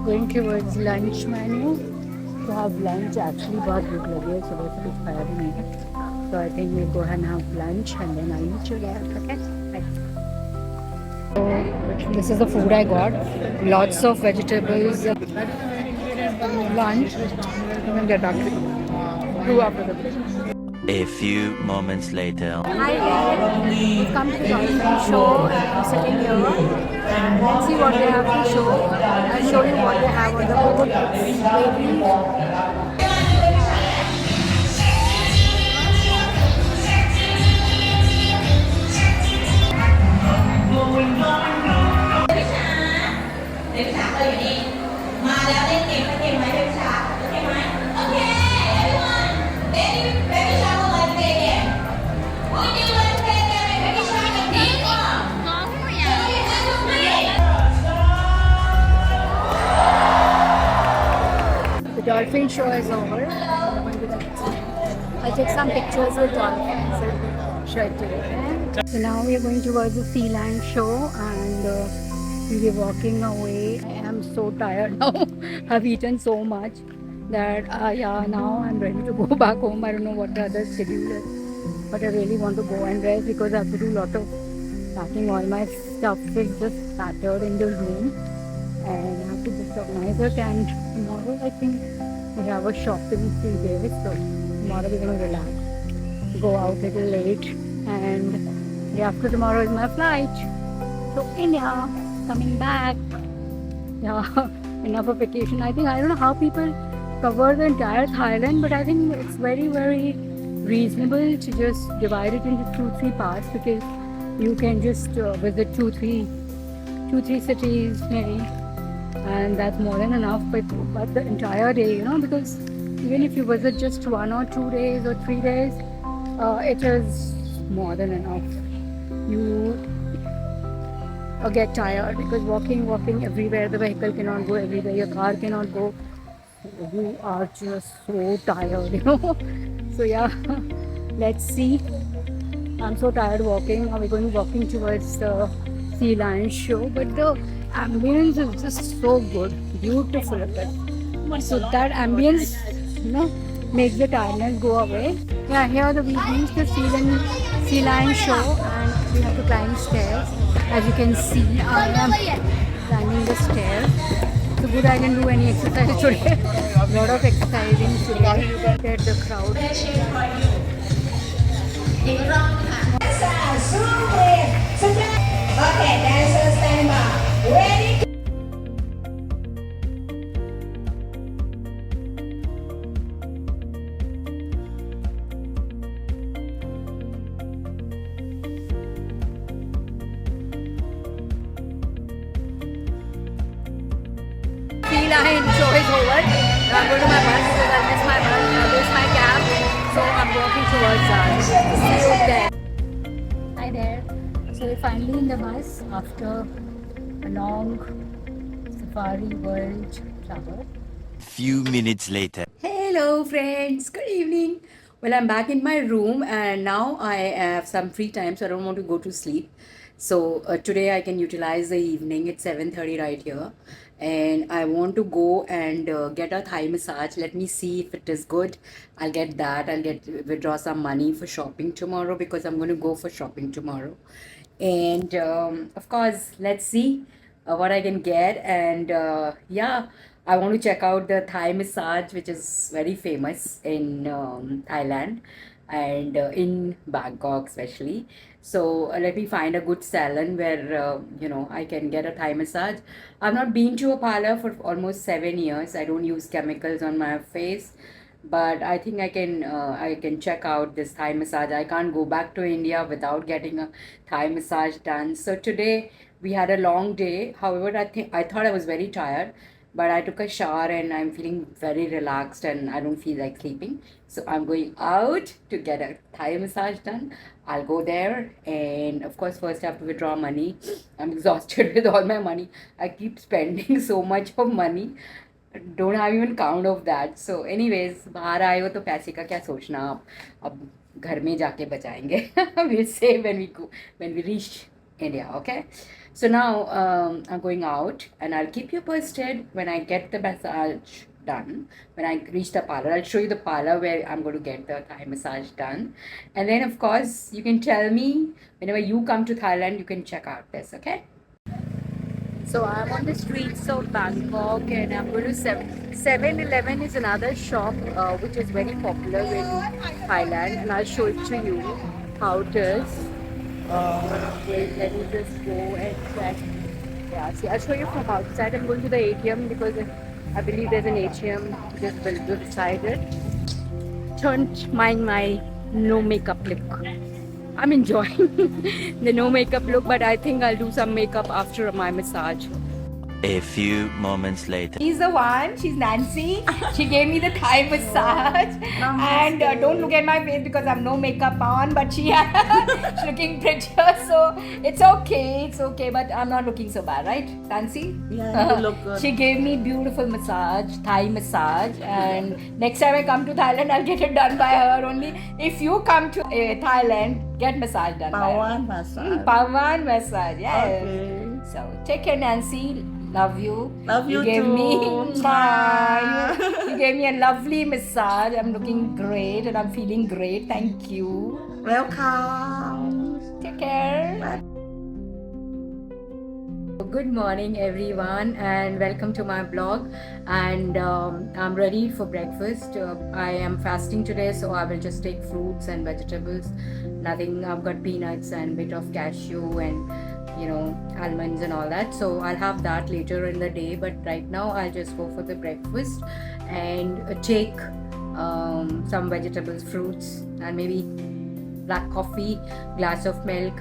Going towards lunch menu to have lunch. Actually बहुत भूख लगी है, सुबह से कुछ खाया भी नहीं है. So I think we'll go and have lunch and then I'll meet you there. Okay? Bye. So this is the food I got. Lots of vegetables. Lunch. And then get back to you after the break. A few moments later. Hi guys, we've come to the dolphin show and I'm sitting here. Let's see what they have to show. I'll show you what they have on the boat. The dolphin show is over. I'll take some pictures with dolphins and show it to you. So now we are going towards the Sea Land show and we'll be walking away. I am so tired now. I've eaten so much that yeah, now I'm ready to go back home. I don't know what the other schedule is, but I really want to go and rest because I have to do a lot of packing. All my stuff is just scattered in the room and I have to just organize it. And tomorrow I think we have a shopping free day, so tomorrow we're going to relax, go out a little late, and day after tomorrow is my flight to India, coming back. Yeah, enough of vacation. I think I don't know how people cover the entire Thailand, but I think it's very, very reasonable to just divide it into 2-3 parts because you can just visit 2-3 cities maybe, and that's more than enough. But the entire day, you know, because even if you visit just 1 or 2 days or 3 days, it is more than enough. You get tired because walking everywhere, the vehicle cannot go everywhere, your car cannot go. You are just so tired, you know. So yeah, let's see. I'm so tired walking. Are we going walking towards the sea lion show, but the ambience is just so good, beautiful of it. So that ambience, makes the tiredness go away. Yeah, here we reached the sea lion show, and we have to climb stairs. As you can see, I am climbing the stairs. So good, I can do any exercise today. Lot of exercising today. Look at the crowd. Okay, dancers stand by. Ready? Sea lion show is over. Now I'm going to my bus because I missed my bus. I missed my cab. So I'm walking towards that. See you there. Hi there. So we're finally in the bus after a long safari world travel. Few minutes later. Hello friends, good evening. Well, I'm back in my room and now I have some free time, so I don't want to go to sleep. So today I can utilize the evening. It's 7:30 right here, and I want to go and get a Thai massage. Let me see if it is good. I'll get that. I'll withdraw some money for shopping tomorrow because I'm going to go for shopping tomorrow. And of course, let's see what I can get. And yeah, I want to check out the Thai massage, which is very famous in Thailand and in Bangkok especially. So let me find a good salon where I can get a Thai massage. I've not been to a parlor for almost 7 years. I don't use chemicals on my face, but I think I can check out this Thai massage. I can't go back to India without getting a Thai massage done. So today we had a long day. However, I thought I was very tired, but I took a shower and I'm feeling very relaxed and I don't feel like sleeping. So I'm going out to get a Thai massage done. I'll go there, and of course first I have to withdraw money. I'm exhausted with all my money. I keep spending so much of money. Don't have even count of that. So anyways, बाहर आए हो तो पैसे का क्या सोचना आप, अब घर में जाके बचाएंगे. We'll save when we reach India, okay? So now I'm going out and I'll keep you posted when I get the massage done. When I reach the parlor, I'll show you the parlor where I'm going to get the Thai massage done. And then of course you can tell me whenever you come to Thailand, you can check out this, okay? So I'm on the streets of Bangkok and I'm going to 7-Eleven is another shop which is very popular in Thailand, and I'll show it to you how it is. Wait, let me just go and check. Yeah, see, I'll show you from outside. I'm going to the ATM because I believe there's an ATM just beside it. Don't mind my no makeup look. I'm enjoying the no makeup look, but I think I'll do some makeup after my massage. A few moments later. She's the one. She's Nancy. She gave me the Thai massage. And don't look at my face because I have no makeup on. But she's looking prettier, so it's okay. It's okay. But I'm not looking so bad, right, Nancy? Yeah, you look good. She gave me beautiful massage, Thai massage. And next time I come to Thailand, I'll get it done by her only. If you come to Thailand, get massage done by her. Pawan massage. Pawan massage, yes. Okay. So take care, Nancy. Love you. Love you gave too. me Mwah. you gave me a lovely massage. I'm looking great and I'm feeling great. Thank you. Welcome. Take care. Good morning everyone and welcome to my blog. And I'm ready for breakfast. I am fasting today, so I will just take fruits and vegetables. Nothing. I've got peanuts and bit of cashew and almonds and all that, so I'll have that later in the day, but right now I'll just go for the breakfast and take some vegetables, fruits, and maybe black coffee, glass of milk,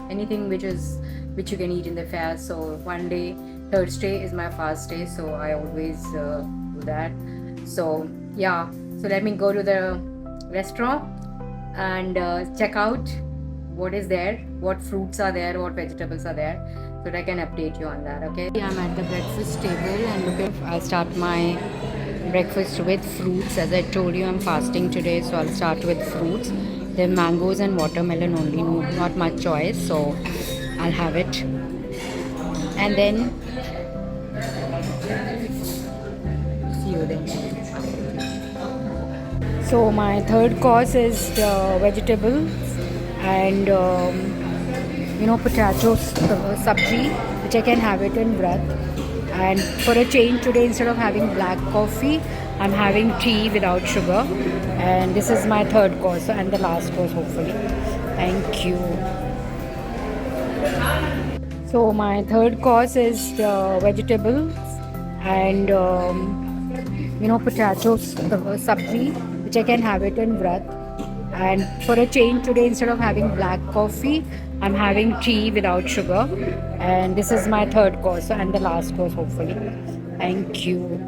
anything which you can eat in the fast. So one day, Thursday is my fast day, so I always do that. So yeah, so let me go to the restaurant and check out what is there, what fruits are there, what vegetables are there, so that I can update you on that, okay? I'm at the breakfast table and look at, I'll start my breakfast with fruits. As I told you, I'm fasting today, so I'll start with fruits. There are mangoes and watermelon only, not much choice, so I'll have it. and then see you then. So my third course is the vegetables and potato sabji, which I can have it in Vrat. And for a change today, instead of having black coffee, I'm having tea without sugar. And this is my third course and the last course, hopefully. Thank you. So my third course is the vegetables and potato sabji, which I can have it in Vrat. And for a change today, instead of having black coffee, I'm having tea without sugar. And this is my third course and the last course, hopefully. Thank you.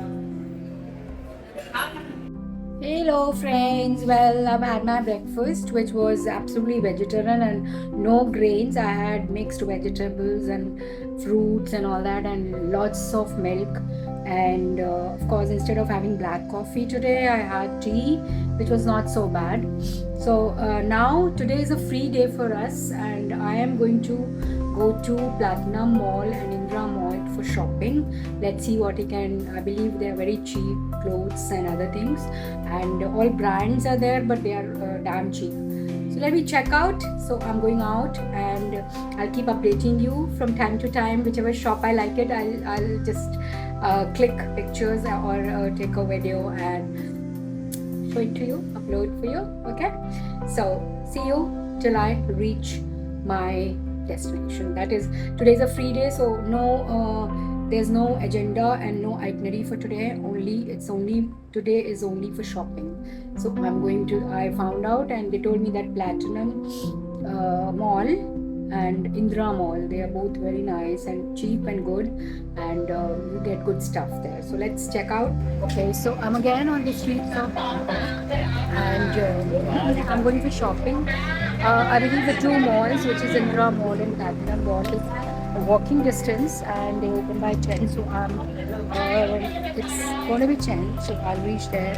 Hello friends, well, I've had my breakfast, which was absolutely vegetarian and no grains. I had mixed vegetables and fruits and all that, and lots of milk. And of course, instead of having black coffee today, I had tea, which was not so bad. So now today is a free day for us, and I am going to go to Platinum Mall and Indra Mall for shopping. Let's see what I believe they are very cheap clothes and other things, and all brands are there, but they are damn cheap. So let me check out. So I'm going out, and I'll keep updating you from time to time. Whichever shop I like it, I'll just click pictures or take a video and show it to you, upload for you. Okay, so see you till I reach my destination. That is, today is a free day, so there's no agenda and no itinerary for today. Today is only for shopping. So I found out, and they told me that Platinum Mall and Indra Mall, they are both very nice and cheap and good, and you get good stuff there. So let's check out. Okay, so I'm again on the streets of and I'm going for shopping. I believe the two malls, which is Indra Mall and Platinum Mall, is a walking distance, and they open by 10. So it's going to be 10, so I'll reach there.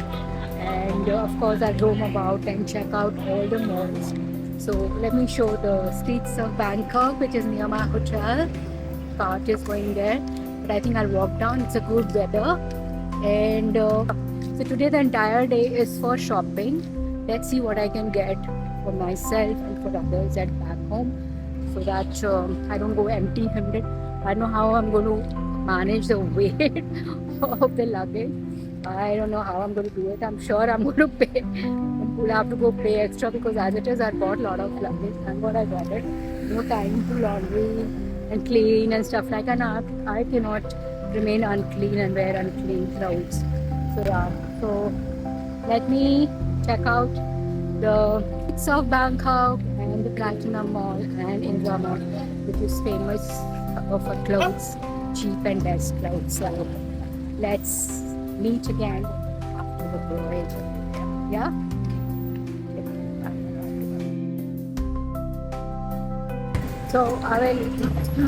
And of course, I'll roam about and check out all the malls. So let me show the streets of Bangkok, which is near my hotel. Cart is going there, but I think I'll walk down. It's a good weather, and so today the entire day is for shopping. Let's see what I can get for myself and for others at back home, so that I don't go empty-handed. I don't know how I'm going to manage the weight of the luggage. I don't know how I'm going to do it. I'm sure I'm going to pay. We'll have to go pay extra, because as it is, I bought a lot of luggage. Thank God I got it. No time to laundry and clean and stuff like that. And I cannot remain unclean and wear unclean clothes. So yeah. So let me check out the streets of Bangkok and the Platinum Mall and Indra Mall, which is famous for clothes, cheap and best clothes. So let's meet again after the break. Yeah. So I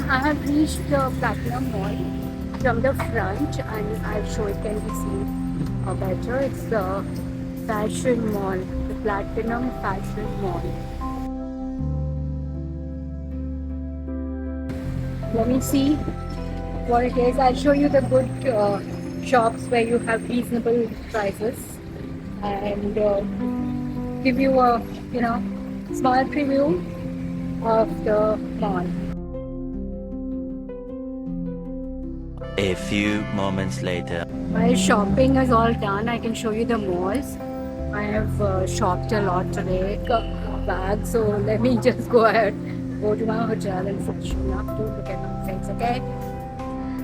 have reached the Platinum Mall from the front, and I'm sure it can be seen better. It's the Fashion Mall, the Platinum Fashion Mall. Let me see what it is. I'll show you the good shops where you have reasonable prices, and give you a small preview of the mall. A few moments later. My shopping is all done. I can show you the malls. I have shopped a lot today. Bags, so let me just go ahead, go to my hotel and freshen up to look at my things. Okay.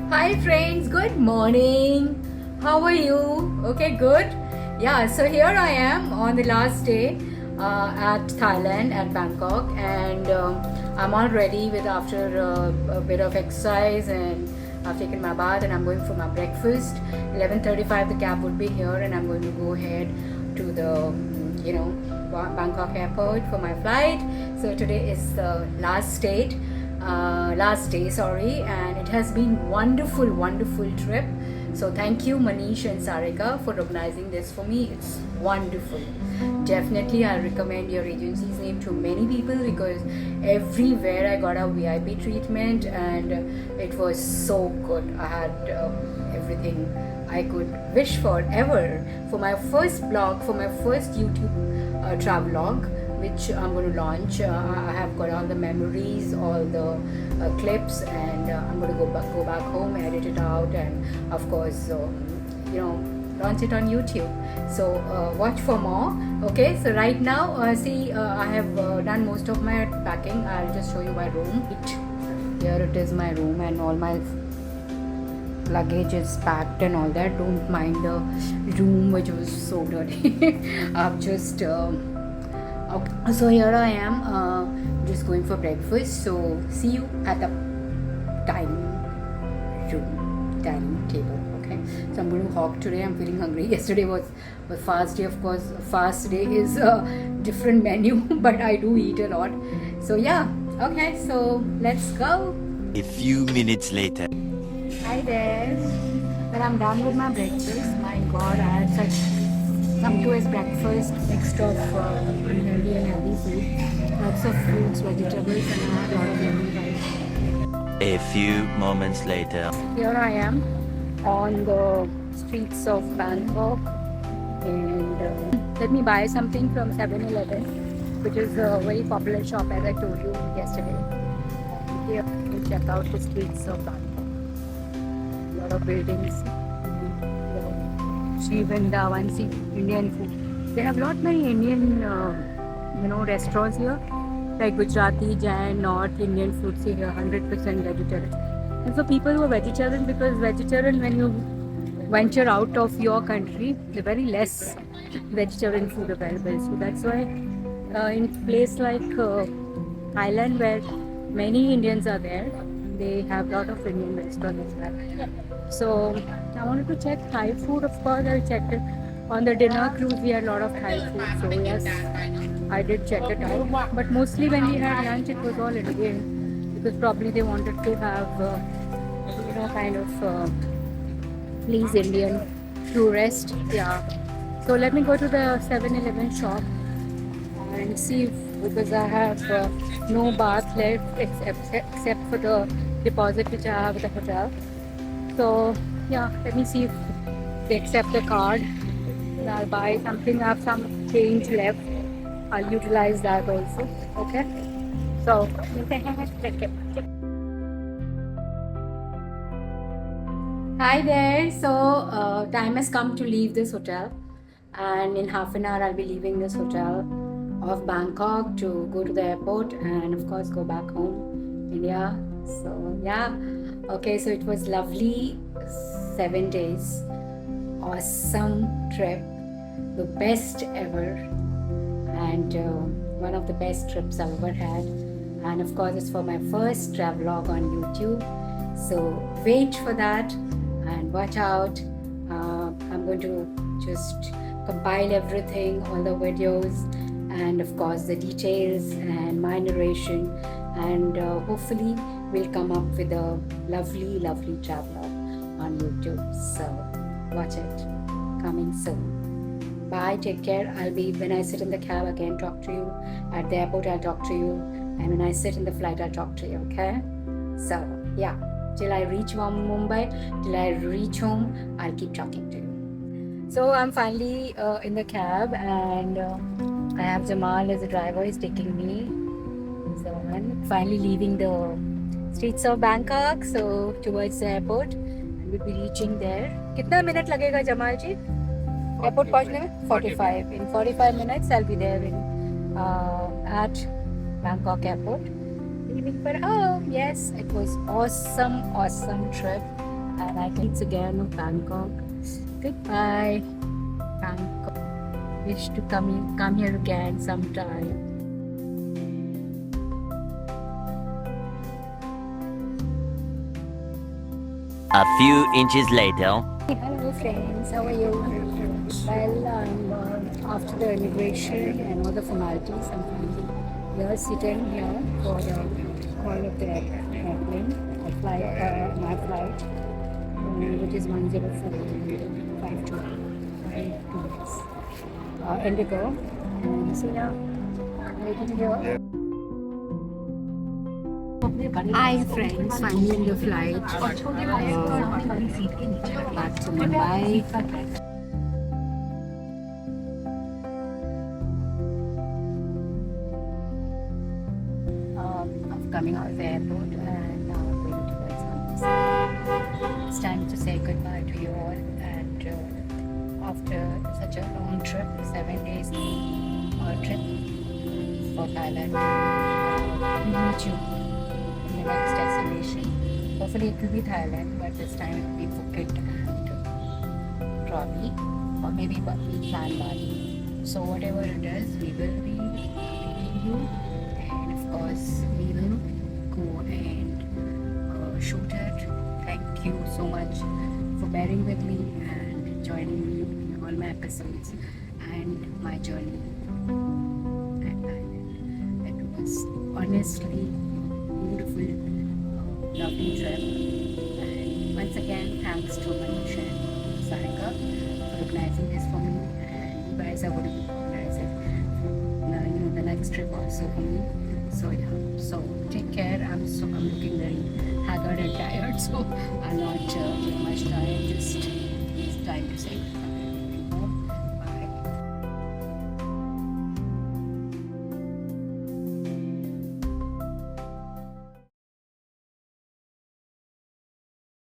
Hi friends, good morning. How are you? Okay, good. Yeah, so here I am on the last day at Thailand, at Bangkok, and I'm all ready after a bit of exercise, and I've taken my bath and I'm going for my breakfast. 11:35 the cab would be here, and I'm going to go ahead to the Bangkok airport for my flight. So today is the last day, and it has been wonderful trip. So thank you Manish and Sarika for organizing this for me. It's wonderful. Definitely I'll recommend your agency's name to many people because everywhere I got a VIP treatment and it was so good. I had everything I could wish for ever. For my first blog, for my first YouTube travelogue, which I'm going to launch, I have got all the memories, all the clips, and I'm going to go back home, edit it out, and of course, launch it on YouTube. So watch for more. Okay, so right now, I have done most of my packing. I'll just show you my room. Here it is, my room, and all my luggage is packed and all that. Don't mind the room which was so dirty. I've just okay. So here I am just going for breakfast. So see you at the dining table. Okay, so I'm going to hawk today. I'm feeling hungry. Yesterday was fast day, of course. Fast day is a different menu, but I do eat a lot. So yeah, okay, so let's go. A few minutes later. Hi there. Well, I'm done with my breakfast. My God, I had such sumptuous breakfast, mixed of unhealthy and healthy food. Lots of fruits, vegetables, and I had a lot of lemon rice. A few moments later. Here I am on the streets of Bangkok, and let me buy something from 7-Eleven, which is a very popular shop as I told you yesterday. Here you check out the streets of Bangkok. A lot of buildings. Sri Vrindavan, Indian food. They have lot many Indian, restaurants here, like Gujarati, Jain, North Indian foods here, 100% vegetarian. And for people who are vegetarian, because vegetarian, when you venture out of your country, there very less vegetarian food available. So that's why in place like Thailand, where many Indians are there, they have lot of Indian restaurants as well. So I wanted to check Thai food. Of course, I checked it on the dinner cruise. We had a lot of Thai food, so yes, I did check it out. But mostly when we had lunch, it was all Indian, because probably they wanted to have please Indian tourist. Yeah. So let me go to the 7-Eleven shop and see because I have no baht left except for the deposit which I have at the hotel. So yeah, let me see if they accept the card. And I'll buy something. I have some change left. I'll utilize that also. Okay. So hi there. So time has come to leave this hotel, and in half an hour I'll be leaving this hotel of Bangkok to go to the airport and of course go back home, India. So yeah. Okay, so it was lovely 7 days, awesome trip, the best ever, and one of the best trips I've ever had. And of course, it's for my first travelogue on YouTube. So wait for that and watch out. I'm going to just compile everything, all the videos, and of course the details and my narration, and hopefully we'll come up with a lovely travelogue on YouTube. So watch it, coming soon. Bye, take care. When I sit in the cab again, talk to you. At the airport, I'll talk to you. And when I sit in the flight, I'll talk to you, okay? So yeah, till I reach Mumbai, till I reach home, I'll keep talking to you. So I'm finally in the cab, and I have Jamal as a driver. He's taking me. So I'm finally leaving the streets of Bangkok, so towards the airport, and we'll be reaching there. कितना minute लगेगा जमाल जी airport पहुंचने में? 45. In 45 minutes I'll be there at Bangkok airport, leaving for home. Yes, it was awesome trip, and I can again of Bangkok. Goodbye, Bangkok. Wish to come here again sometime. A few inches later. Hello friends, how are you? Well, I'm after the immigration and all the formalities, I'm finally here sitting here for the call of the airplane, my flight. which is 10752 Indigo. And so yeah, waiting here. Hi friends, finally in the flight back to Mumbai. Of coming out of the airport and now going towards home. It's time to say goodbye to you all, and after such a long trip, 7 days trip for Thailand, we meet you in the next destination. Hopefully it will be Thailand, but this time it will be Phuket and Krabi, or maybe we plan Bali. So whatever it is, we will be meeting you, and of course we will go and shoot it. Thank you so much for bearing with me and joining me in all my episodes and my journey at Thailand. It was honestly beautiful, lovely trip. And once again, thanks to Manish and Sarika for organizing this for me. And you guys are going to be organizing the next trip also for me. So yeah, so take care. I'm looking very haggard and tired, so I'll not take much time. Just it's time to say goodbye.